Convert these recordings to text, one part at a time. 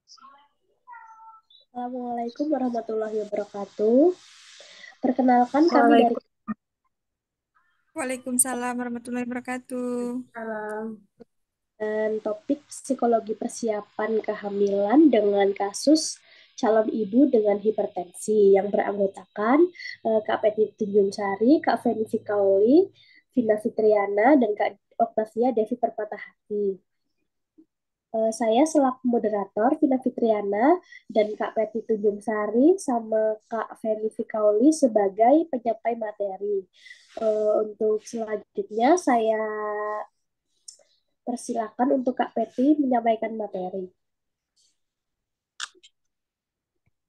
Assalamualaikum warahmatullahi wabarakatuh. Perkenalkan kami dari Waalaikumsalam warahmatullahi wabarakatuh. Alam dan topik psikologi persiapan kehamilan dengan kasus calon ibu dengan hipertensi yang beranggotakan Kak Peti Tunjung Sari, Kak Feni Fikauli, Vina Fitriana, dan Kak Oktavia Devi Perpatahati. Saya selaku moderator Vina Fitriana dan Kak Peti Tunjung Sari sama Kak Feni Fikauli sebagai penyampai materi. Untuk selanjutnya saya persilakan untuk Kak Peti menyampaikan materi.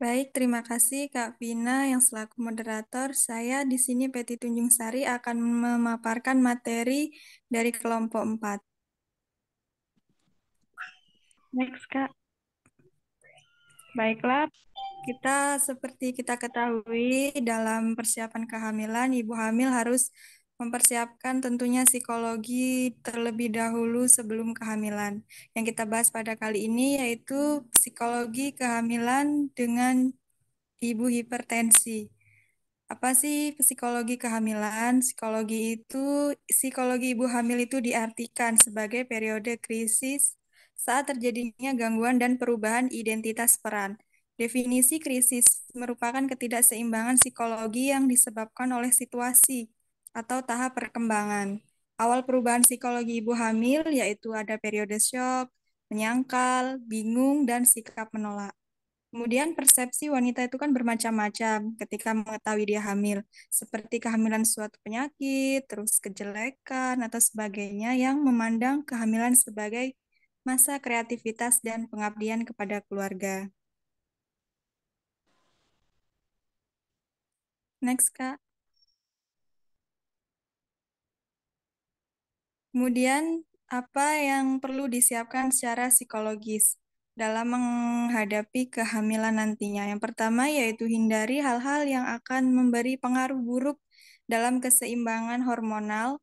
Baik, terima kasih Kak Vina yang selaku moderator. Saya di sini Peti Tunjung Sari akan memaparkan materi dari kelompok 4. Next, Kak. Baiklah, seperti kita ketahui dalam persiapan kehamilan, ibu hamil harus mempersiapkan tentunya psikologi terlebih dahulu sebelum kehamilan. Yang kita bahas pada kali ini yaitu psikologi kehamilan dengan ibu hipertensi. Apa sih psikologi kehamilan? Psikologi ibu hamil itu diartikan sebagai periode krisis saat terjadinya gangguan dan perubahan identitas peran. Definisi krisis merupakan ketidakseimbangan psikologi yang disebabkan oleh situasi atau tahap perkembangan. Awal perubahan psikologi ibu hamil yaitu ada periode syok, menyangkal, bingung, dan sikap menolak. Kemudian persepsi wanita itu kan bermacam-macam ketika mengetahui dia hamil, seperti kehamilan suatu penyakit, terus kejelekan atau sebagainya yang memandang kehamilan sebagai masa kreativitas dan pengabdian kepada keluarga. Next, Kak. Kemudian, apa yang perlu disiapkan secara psikologis dalam menghadapi kehamilan nantinya? Yang pertama yaitu hindari hal-hal yang akan memberi pengaruh buruk dalam keseimbangan hormonal,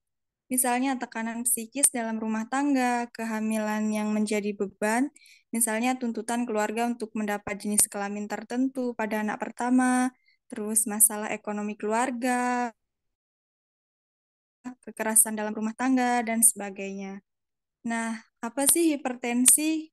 misalnya tekanan psikis dalam rumah tangga, kehamilan yang menjadi beban, misalnya tuntutan keluarga untuk mendapat jenis kelamin tertentu pada anak pertama, terus masalah ekonomi keluarga, kekerasan dalam rumah tangga, dan sebagainya. Nah, apa sih hipertensi?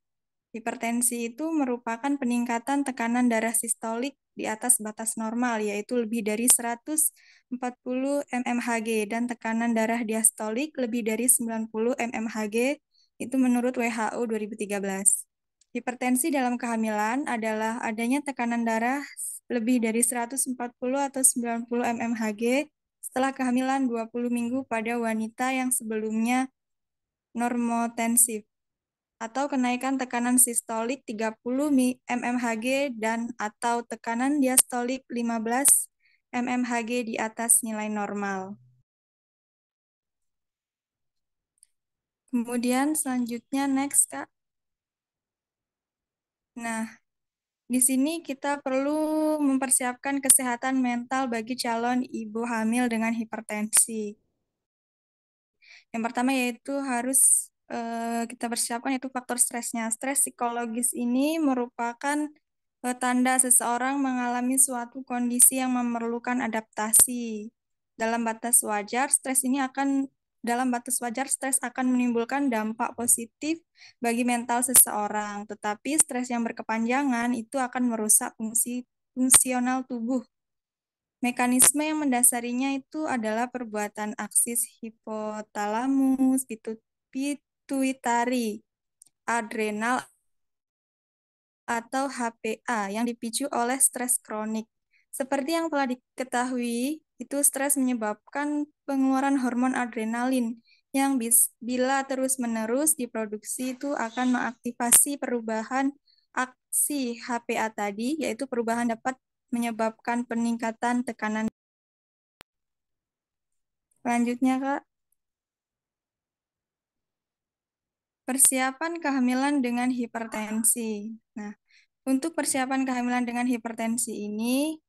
Hipertensi itu merupakan peningkatan tekanan darah sistolik di atas batas normal, yaitu lebih dari 140 mmHg, dan tekanan darah diastolik lebih dari 90 mmHg, itu menurut WHO 2013. Hipertensi dalam kehamilan adalah adanya tekanan darah lebih dari 140 atau 90 mmHg setelah kehamilan 20 minggu pada wanita yang sebelumnya normotensif, atau kenaikan tekanan sistolik 30 mmHg dan atau tekanan diastolik 15 mmHg di atas nilai normal. Kemudian selanjutnya next, Kak. Nah, di sini kita perlu mempersiapkan kesehatan mental bagi calon ibu hamil dengan hipertensi. Yang pertama yaitu harus kita persiapkan yaitu faktor stresnya. Stres psikologis ini merupakan tanda seseorang mengalami suatu kondisi yang memerlukan adaptasi. Dalam batas wajar, stres akan menimbulkan dampak positif bagi mental seseorang, tetapi stres yang berkepanjangan itu akan merusak fungsi fungsional tubuh. Mekanisme yang mendasarinya itu adalah perbuatan aksis hipotalamus, pituitari, adrenal, atau HPA yang dipicu oleh stres kronik. Seperti yang telah diketahui, itu stres menyebabkan pengeluaran hormon adrenalin yang bila terus-menerus diproduksi itu akan mengaktifasi perubahan aksi HPA tadi, yaitu perubahan dapat menyebabkan peningkatan tekanan. Selanjutnya, Kak, persiapan kehamilan dengan hipertensi. Nah, untuk persiapan kehamilan dengan hipertensi ini,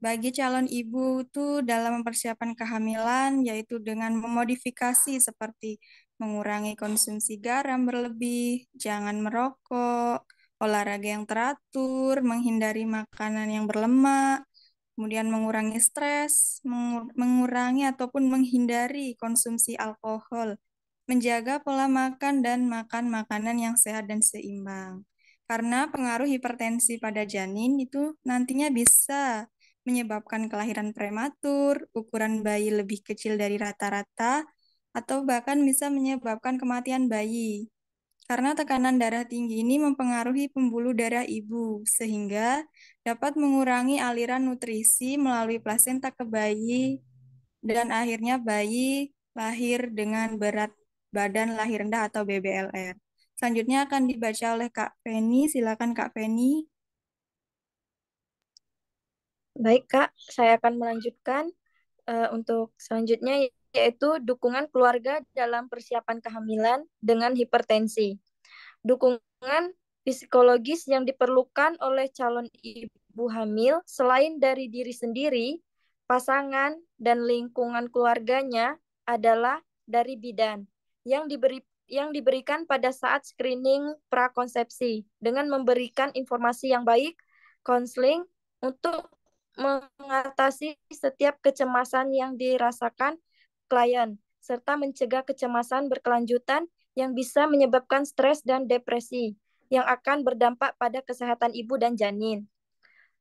bagi calon ibu itu dalam mempersiapkan kehamilan, yaitu dengan memodifikasi seperti mengurangi konsumsi garam berlebih, jangan merokok, olahraga yang teratur, menghindari makanan yang berlemak, kemudian mengurangi stres, mengurangi ataupun menghindari konsumsi alkohol, menjaga pola makan dan makan makanan yang sehat dan seimbang. Karena pengaruh hipertensi pada janin itu nantinya bisa menyebabkan kelahiran prematur, ukuran bayi lebih kecil dari rata-rata, atau bahkan bisa menyebabkan kematian bayi. Karena tekanan darah tinggi ini mempengaruhi pembuluh darah ibu, sehingga dapat mengurangi aliran nutrisi melalui plasenta ke bayi, dan akhirnya bayi lahir dengan berat badan lahir rendah atau BBLR. Selanjutnya akan dibaca oleh Kak Feni. Silakan Kak Feni. Baik, Kak, saya akan melanjutkan untuk selanjutnya, yaitu dukungan keluarga dalam persiapan kehamilan dengan hipertensi. Dukungan psikologis yang diperlukan oleh calon ibu hamil selain dari diri sendiri, pasangan, dan lingkungan keluarganya adalah dari bidan yang diberikan pada saat screening prakonsepsi dengan memberikan informasi yang baik, konseling untuk mengatasi setiap kecemasan yang dirasakan klien, serta mencegah kecemasan berkelanjutan yang bisa menyebabkan stres dan depresi yang akan berdampak pada kesehatan ibu dan janin.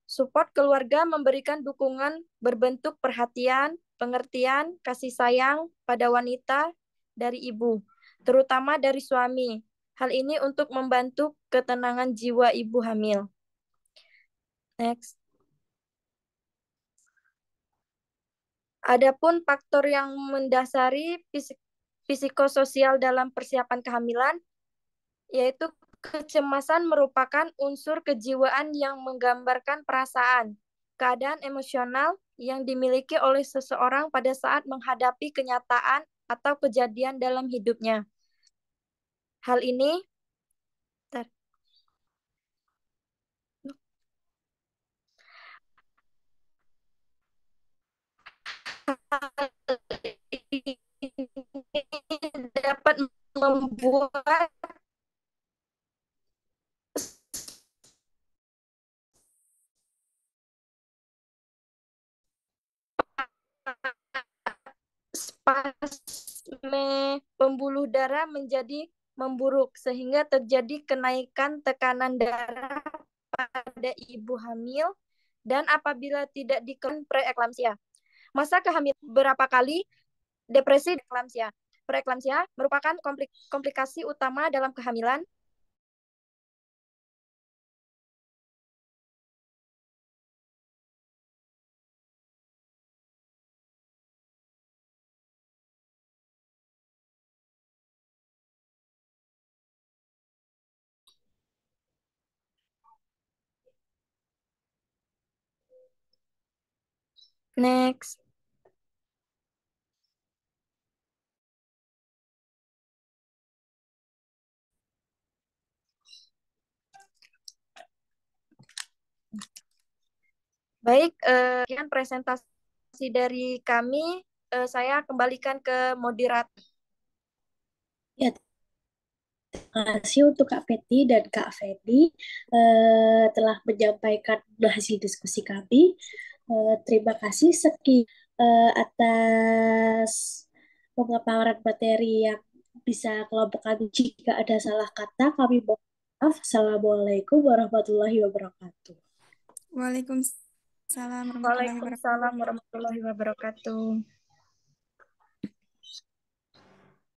Support keluarga memberikan dukungan berbentuk perhatian, pengertian, kasih sayang pada wanita dari ibu, terutama dari suami. Hal ini untuk membantu ketenangan jiwa ibu hamil. Next. Adapun faktor yang mendasari psikososial dalam persiapan kehamilan, yaitu kecemasan merupakan unsur kejiwaan yang menggambarkan perasaan, keadaan emosional yang dimiliki oleh seseorang pada saat menghadapi kenyataan atau kejadian dalam hidupnya. Hal ini dapat membuat spasme pembuluh darah menjadi memburuk sehingga terjadi kenaikan tekanan darah pada ibu hamil dan apabila tidak dikeluarkan preeklamsia. Masa kehamilan berapa kali depresi eklamsia. Preeklamsia merupakan komplikasi utama dalam kehamilan. Next. Baik, sekian presentasi dari kami. Saya kembalikan ke moderator. Ya, terima kasih untuk Kak Feti dan Kak Feni telah menyampaikan hasil diskusi kami. Terima kasih atas pemaparan materi yang bisa kelompok kami. Jika ada salah kata, kami mohon maaf. Assalamualaikum warahmatullahi wabarakatuh. Waalaikumsalam warahmatullahi wabarakatuh. Waalaikumsalam warahmatullahi wabarakatuh.